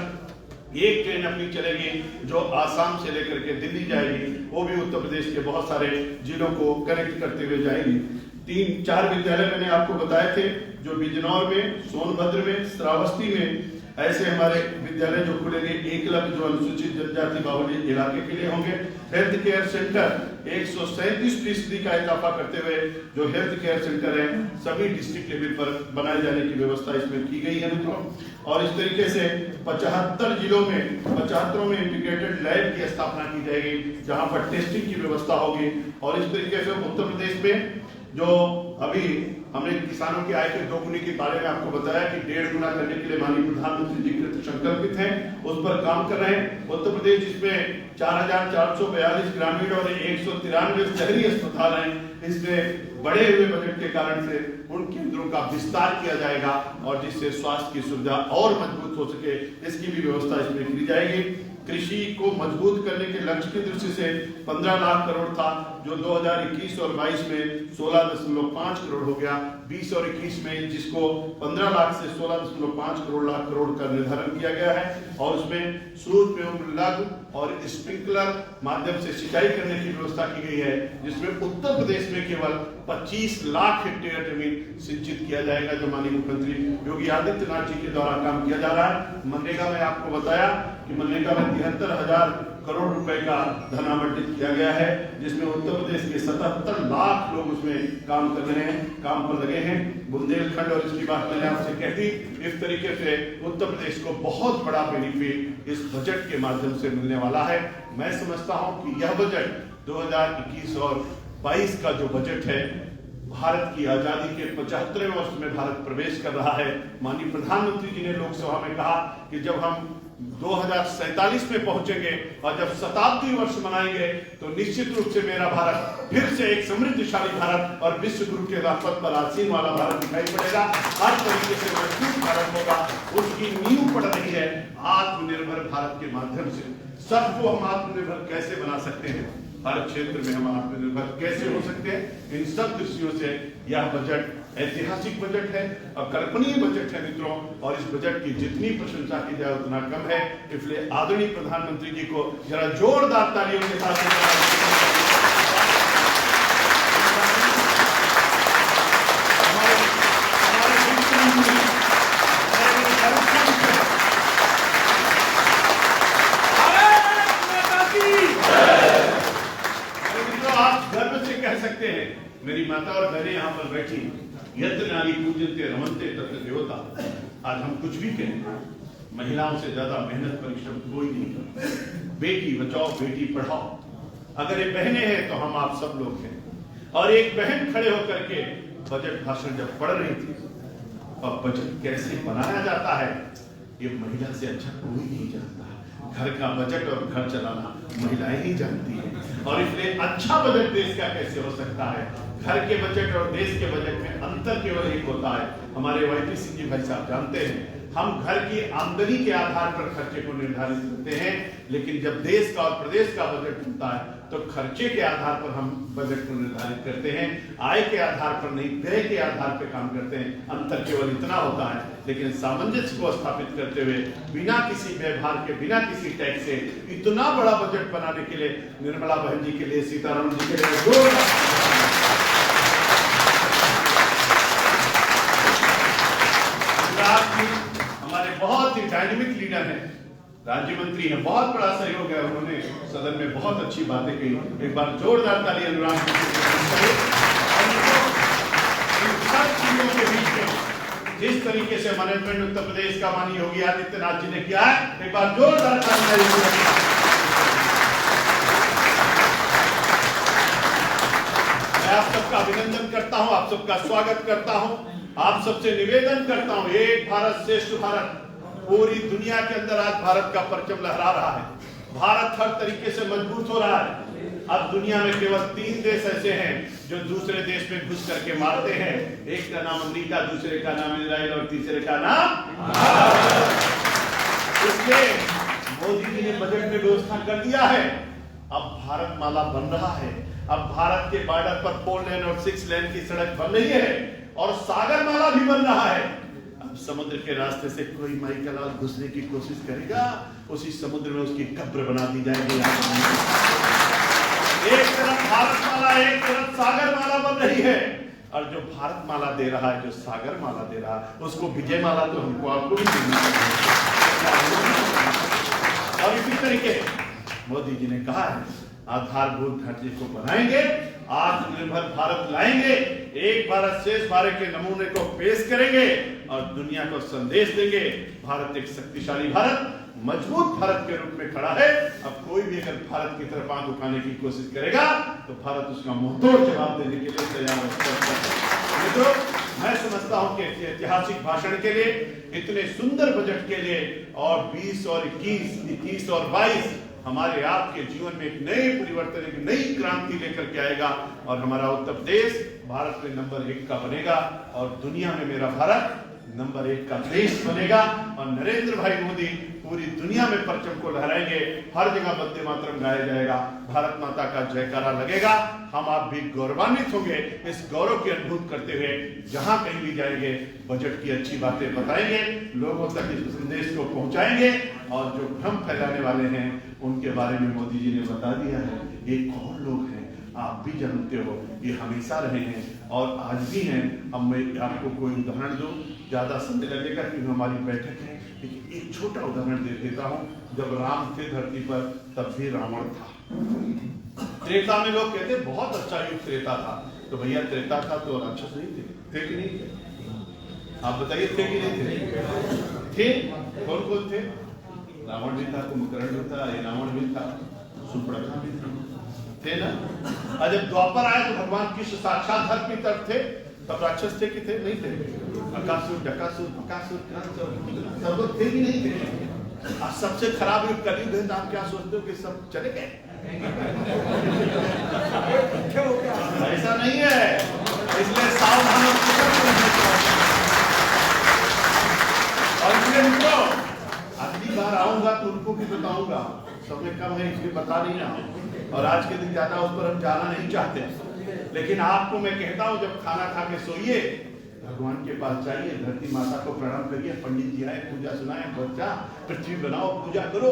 एक ट्रेन अपनी चलेगी जो आसाम से लेकर के दिल्ली जाएगी, वो भी उत्तर प्रदेश के बहुत सारे जिलों को कनेक्ट करते हुए जाएगी। 3-4 विद्यालय मैंने आपको बताए थे जो बिजनौर में, सोनभद्र में, श्रावस्ती में, ऐसे हमारे विद्यालय जो खुलेंगे। एकलव्य जो अनुसूचित जनजाति बाहुल्य इलाके के लिए होंगे। हेल्थ केयर सेंटर 137% का इजाफा करते हुए जो हेल्थ केयर सेंटर है सभी डिस्ट्रिक्ट लेवल पर बनाए जाने की व्यवस्था इसमें की गई है मित्रों। और इस तरीके से 75 जिलों में 75 में इंटीग्रेटेड लैब की स्थापना की जाएगी जहां पर टेस्टिंग की व्यवस्था होगी। और इस तरीके से उत्तर प्रदेश में जो अभी हमने किसानों की आय के दोगुनी के बारे में आपको बताया कि 1.5 गुना करने के लिए माननीय प्रधानमंत्री जी कृत संकल्पित हैं, उस पर काम कर रहे हैं। उत्तर प्रदेश जिसमें 4,442 ग्रामीण और 193 शहरी अस्पताल हैं, इसमें बढ़े हुए बजट के कारण से उन केंद्रों का विस्तार किया जाएगा और जिससे स्वास्थ्य की सुविधा और मजबूत हो सके, इसकी भी व्यवस्था इसमें की जाएगी। कृषि को मजबूत करने के लक्ष्य की दृष्टि से 15 लाख करोड़ था, जो 2021 और 22 में 16.5 करोड़ हो गया। 20 और 21 में जिसको 15 लाख से 16.5 करोड़ का निर्धारण किया गया है और उसमें सूक्ष्म एवं लघु और स्प्रिंकलर माध्यम से सिंचाई करने की व्यवस्था की गई है, जिसमें उत्तर प्रदेश में केवल 25 लाख हेक्टेयर जमीन सिंचित किया जाएगा, जो माननीय मुख्यमंत्री योगी आदित्यनाथ जी के द्वारा काम किया जा रहा है। मनरेगा में आपको बताया कि मनरेगा में 73,000 करोड़ रुपए का धन आवंटित किया गया है, जिसमें उत्तर प्रदेश के 77 लाख लोग उसमें काम कर रहे हैं, काम पर लगे हैं। बुंदेलखंड और इसकी बात मैंने आपसे कह दी। इस तरीके से उत्तर प्रदेश को बहुत बड़ा बेनिफिट इस बजट के माध्यम से मिलने वाला है। मैं समझता हूं कि यह बजट 2021 और 22 का जो बजट है, भारत की आजादी के 75वें वर्ष में भारत प्रवेश कर रहा है। माननीय प्रधानमंत्री जी ने लोकसभा में कहा कि जब हम 2047 में पहुंचेंगे और जब शताब्दी वर्ष मनाएंगे तो निश्चित रूप से मेरा भारत फिर से एक समृद्धशाली भारत और विश्व गुरु के राजपथ पर आसीन वाला भारत दिखाई पड़ेगा। हर तरीके से मजबूत भारत होगा। उसकी नींव पड़ रही है आत्मनिर्भर भारत के माध्यम से। सबको हम आत्मनिर्भर कैसे बना सकते हैं, हर क्षेत्र में हम आत्मनिर्भर कैसे हो सकते हैं, इन सब दृष्टियों से यह बजट ऐतिहासिक बजट है, अकल्पनीय बजट है मित्रों। और इस बजट की जितनी प्रशंसा की जाए उतना कम है। इसलिए आदरणीय प्रधानमंत्री जी को जरा जोरदार तालियों के साथ आप गर्व से कह सकते हैं, मेरी माता और बहनें यहाँ पर बैठी, यत्र नारी पूजन्ते रमन्ते तत्र देवता। आज हम कुछ भी कहें, महिलाओं से ज्यादा मेहनत परिश्रम कोई नहीं करता। बेटी बचाओ बेटी पढ़ाओ, अगर ये बहनें हैं तो हम आप सब लोग हैं। और एक बहन खड़े होकर के बजट भाषण जब पढ़ रही थी, और बजट कैसे बनाया जाता है ये महिला से अच्छा कोई नहीं जानता। घर का बजट और घर चलाना महिलाएं ही जानती हैं। और इसलिए अच्छा बजट देश का कैसे हो सकता है, घर के बजट और देश के बजट में अंतर केवल एक होता है। हमारे वाईपी सिंह जी भाई साहब जानते हैं, हम घर की आमदनी के आधार पर खर्चे को निर्धारित करते हैं, लेकिन जब देश का और प्रदेश का बजट बनता है तो खर्चे के आधार पर हम बजट को निर्धारित करते हैं, आय के आधार पर नहीं, व्यय के आधार पर काम करते हैं। अंतर केवल इतना होता है। लेकिन सामंजस्य को स्थापित करते हुए बिना किसी व्यवहार के, बिना किसी टैक्स से इतना बड़ा बजट बनाने के लिए निर्मला बहन जी के लिए, सीतारमण जी के लिए हमारे बहुत ही डायनेमिक लीडर हैं, राज्य मंत्री हैं, बहुत बड़ा सहयोग है। उन्होंने सदन में बहुत अच्छी बातें कही। एक बार जोरदार ताली अनुराग जी सब चीजों के बीच में जिस तरीके से मैनेजमेंट उत्तर प्रदेश का माननीय योगी आदित्यनाथ जी ने किया है, एक बार जोरदार ताली। मैं आप सबका अभिनंदन करता हूं, आप सबका स्वागत करता हूं, आप सबसे निवेदन करता हूं, एक भारत श्रेष्ठ भारत। पूरी दुनिया के अंदर आज भारत का परचम लहरा रहा है। भारत हर तरीके से मजबूत हो रहा है। अब दुनिया में केवल 3 देश ऐसे हैं जो दूसरे देश में घुस करके मारते हैं। एक का नाम अमेरिका, दूसरे का नाम इजराइल और तीसरे का नाम भारत। इसलिए मोदी जी ने बजट में व्यवस्था कर दिया है। अब भारत माला बन रहा है। अब भारत के बॉर्डर पर 4 लेन और 6 लेन की सड़क बन रही है और सागर माला भी बन रहा है। अब समुद्र के रास्ते से कोई माई का लाल घुसने की कोशिश करेगा, उसी समुद्र में उसकी कब्र बना दी जाएगी। एक तरफ भारत माला, एक तरफ सागर माला बन रही है। और जो भारत माला दे रहा है, जो सागर माला दे रहा है, उसको विजय माला तो हमको आपको भी देना चाहिए। और इसी तरीके मोदी जी ने कहा है, आधारभूत ढांचे को बनाएंगे, आत्मनिर्भर भारत लाएंगे, एक भारत श्रेष्ठ भारत के नमूने को पेश करेंगे और दुनिया को संदेश देंगे। भारत एक शक्तिशाली भारत, मजबूत भारत के रूप में खड़ा है। अब कोई भी अगर भारत की तरफ आंख उठाने की कोशिश करेगा तो भारत उसका मुंहतोड़ जवाब देने के लिए तैयार है। मित्रों, मैं समझता हूं कि ऐतिहासिक भाषण के लिए, इतने सुंदर बजट के लिए, और 20 और 21 और 22 हमारे आपके जीवन में एक नए परिवर्तन, एक नई क्रांति लेकर के आएगा, और हमारा उत्तर प्रदेश भारत में नंबर 1 का बनेगा, और दुनिया में मेरा भारत नंबर 1 का देश बनेगा, और नरेंद्र भाई मोदी पूरी दुनिया में परचम को लहराएंगे। हर जगह वंदे मातरम गाया जाएगा, भारत माता का जयकारा लगेगा। हम आप भी गौरवान्वित होंगे, इस गौरव की अनुभूति करते हुए जहां कहीं भी जाएंगे बजट की अच्छी बातें बताएंगे, लोगों तक इस संदेश को पहुंचाएंगे, और जो भ्रम फैलाने वाले हैं उनके बारे में मोदी जी ने बता दिया है। एक और लोग हैं, आप भी जानते हो, ये हमेशा रहे हैं और आज भी हैं। अब मैं आपको कोई उदाहरण दूं, ज्यादा समय लगेगा क्योंकि हमारी बैठक है, लेकिन एक छोटा उदाहरण दे देता हूं। जब राम थे धरती पर, तब भी रावण था। त्रेता में लोग कहते बहुत अच्छा युग त्रेता था, तो भैया त्रेता था तो राक्षस नहीं थे कि नहीं थे? आप बताइए, थे कि नहीं थे? कौन कौन थे? रावण भी था, कुंभकर्ण भी था, रावण भी था, सुपर्णखा भी थे ना। और जब द्वापर आया तो भगवान कृष्ण साक्षात धरती पर थे, तब राक्षस थे कि थे? नहीं थे। अकासुर, डकासुर, बकासुर, सब लोग थे कि नहीं थे? आज सबसे खराब युग कलयुग है, तो आप क्या सोचते हो कि सब चले गए? ऐसा नहीं है, इसलिए सावधान और इसलिए मित्रों, अगली बार आऊंगा तो उनको भी बताऊंगा। समय कम है इसलिए बता नहीं रहा, और आज के दिन ज्यादा उस पर हम जाना नहीं चाहते, लेकिन आपको मैं कहता हूं, जब खाना खा के सोइए, भगवान के पास जाइए, धरती माता को प्रणाम करिए, पंडित जी आए पूजा सुनाए, बच्चा पृथ्वी बनाओ, पूजा करो,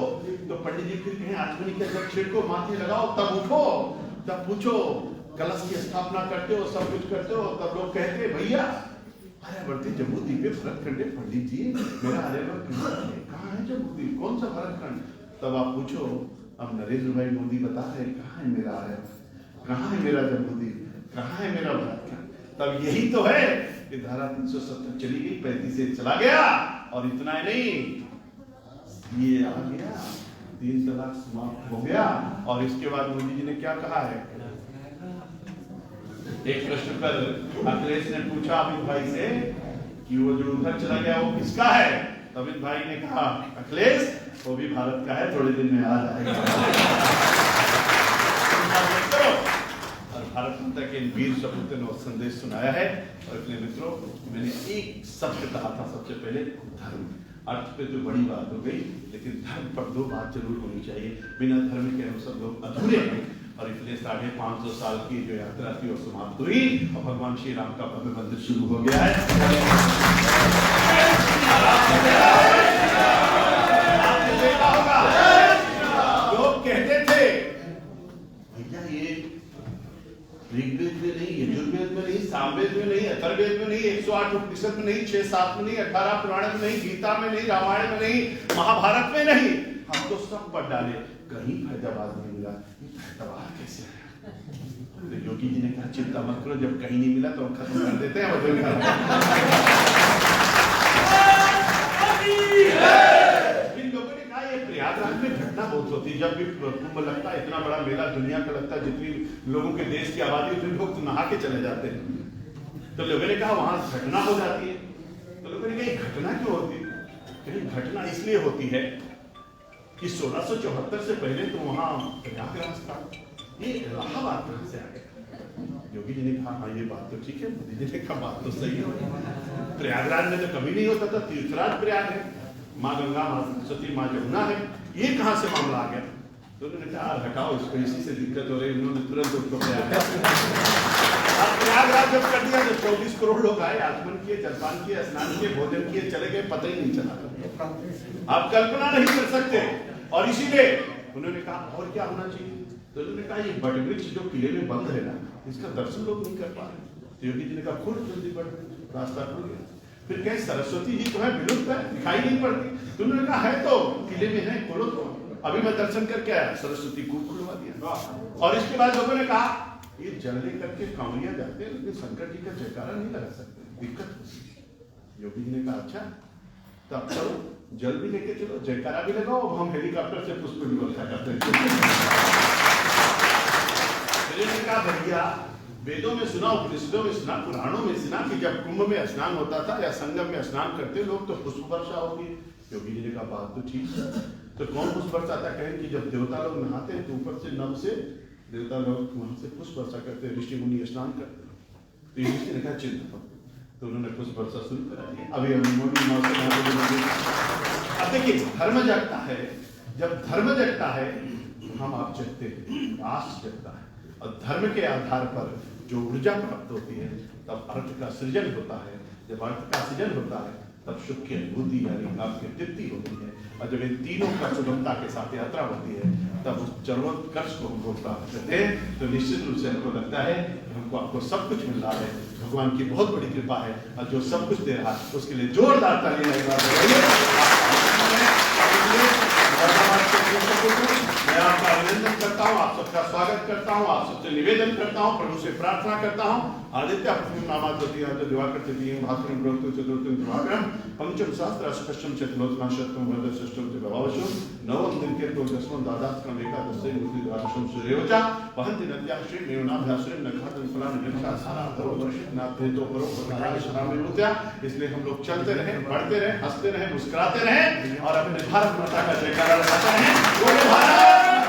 तो पंडित जी फिर कहें आचमनी के जब छिड़को, माथे लगाओ, तब उठो, तब पूछो, कलश की स्थापना करते हो, सब कुछ करते हो, तब लोग कहते भैया अरे बढ़ती जम्मू द्वीप भरत खंडे, पंडित जी मेरा कहाँ है जम्मू द्वीप, कौन सा भरत खंड? तब आप पूछो, अब नरेंद्र भाई मोदी बता रहे कहाँ है मेरा आर्य, कहाँ है मेरा जम्मू द्वीप, कहाँ है मेरा भरत खंड? तब यही तो है कि धारा 370 चली गई, 35 से चला गया, और इतना ही नहीं, ये आ गया, 3 तलाक समाप्त हो गया। और इसके बाद मोदी जी ने क्या कहा है? एक प्रश्न पर अखिलेश ने पूछा अमित भाई से कि वो जो उधर चला गया वो किसका है? अमित भाई ने कहा अखिलेश वो भी भारत का है, थोड़े दिन में आ जाएगा। और भारत माता के वीर सपूतों ने संदेश सुनाया है। और अपने मित्रों, मैंने एक शब्द कहा था सबसे पहले, धर्म। अर्थ पे तो बड़ी बात हो गई, लेकिन धर्म पर 2 बात जरूर होनी चाहिए। बिना धर्म के हम सब लोग अधूरे हैं। और इसलिए 550 साल की जो यात्रा थी वो समाप्त हुई, और भगवान श्री राम का भव्य मंदिर शुरू हो गया है। आपने देखा होगा, लोग कहते थे भैया ये ऋग्वेद में नहीं, यजुर्वेद में नहीं, सामवेद में नहीं, अथर्ववेद में नहीं, 108 उपनिषद में नहीं, 6-7 में नहीं, 18 पुराण में नहीं, गीता में नहीं, रामायण में नहीं, महाभारत में नहीं, हम तो सब पढ़ डाले, कहीं फैजाबाद नहीं मिला। फैजाबाद कैसे आया? तो योगी जी ने कहा चिंता मत करो, जब कहीं नहीं मिला तो हम खत्म कर देते हैं। लोगों ने कहा ये प्रयागराज में घटना बहुत होती है, जब भी कुंभ लगता है, इतना बड़ा मेला दुनिया का लगता है, जितनी लोगों के देश की आबादी उतने लोग तो नहा के चले जाते हैं। तो लोगों ने कहा वहां घटना हो जाती है। तो लोगों ने कहा घटना क्यों होती है? घटना इसलिए होती है कि 1674 से पहले तो वहां प्रयागराज था, ये इलाहाबाद कहां से आ गया? योगी जी ने कहा हाँ ये बात तो ठीक है, मोदी जी ने कहा बात तो सही है, प्रयागराज में तो कभी नहीं होता था, तीर्थराज प्रयाग है, माँ गंगा, माँ सरस्वती, माँ जमुना है, ये कहां से मामला आ गया? तो उन्होंने कहा हटाओ इसको, इसी से दिक्कत हो रही है। उन्होंने तुरंत उसको प्रयागराज जब कर दिया तो 24 करोड़ लोग आए, आचमन किए, जलपान किए, स्नान किए, भोजन किए, चले गए, पता ही नहीं चला। आप कल्पना नहीं कर सकते। और इसीलिए उन्होंने कहा और क्या होना चाहिए? तो उन्होंने कहा ये बटवृक्ष जो किले में बंद है ना, इसका दर्शन लोग नहीं कर पा रहे। तो योगी जी ने कहा खुद जल्दी बढ़, रास्ता खुल गया। फिर कहीं सरस्वती जी तो है, विलुप्त है, दिखाई नहीं पड़ती। तो उन्होंने कहा है तो किले में है, खोलो तो। अभी मैं दर्शन करके आया, सरस्वती को खुलवा दिया। और इसके बाद लोगों ने कहा ये जल लेकर के कांवड़िया जाते हैं, लेकिन शंकर जी का जयकारा नहीं लगा सकते, दिक्कत होती। योगी जी ने कहा अच्छा तो अब चलो जल भी लेके चलो, जयकारा भी लगाओ, अब हम हेलीकॉप्टर से पुष्प व्यवस्था करते हैं। मैंने कहा भैया वेदों में सुना, उपनिषदों में सुना, पुराणों में सुना कि जब कुंभ में स्नान होता था या संगम में स्नान करते लोग तो पुष्प वर्षा होती है। योगी जी ने कहा बात तो ठीक है, तो कौन पुष्प वर्षा था? कहें कि जब देवता लोग नहाते हैं तो ऊपर से नभ से देवता लोग वहां से पुष्प वर्षा करते हैं, ऋषि मुनि स्नान करते हैं। तो ऋषि ने कहा चिंता मत, तो उन्होंने पुष्प वर्षा शुरू करा दी। अभी अब देखिए धर्म जगता है, जब धर्म जगता है हम आप जगते हैं, आस जगता है, और धर्म के आधार पर जो ऊर्जा प्राप्त होती है तब अर्थ का सृजन होता है। जब अर्थ का सृजन होता है तब सुख की अनुभूति यानी आपकी तृप्ति होती है, और जब इन तीनों का सुगमता के साथ यात्रा होती है तब उस जरूरतकर्ष को हमको प्राप्त करते हैं। तो निश्चित रूप से हमको लगता है कि हमको आपको सब कुछ मिल रहा है, भगवान की बहुत बड़ी कृपा है, और जो सब कुछ दे रहा है उसके लिए जोरदार तालियां मैं आपका अभिनंदन करता हूँ, आप सबका स्वागत करता हूँ, आप सबसे निवेदन करता हूँ, प्रभु से प्रार्थना करता हूँ। आदित्य दिवाकर भास्करम ब्रह्म चतुर्थम प्रभाकरम पंचम शास्त्र अष्टम चतुर्लोचना शतम वर्ध षष्ठम चतुर्भावशो नवम दिन के तो दसवं दादात्कम एकादशे मूर्ति द्वादशम सूर्योचा वहंति नद्या श्री मेवनाभ्याश्रम नखातन फलान निरक्षा सारा धरो वर्षित नाथे तो करो प्रकाश शराब विभूतिया। इसलिए हम लोग चलते रहे, बढ़ते रहे, हंसते रहे, मुस्कुराते रहे और अपने भारत माता का जयकारा लगाते रहे।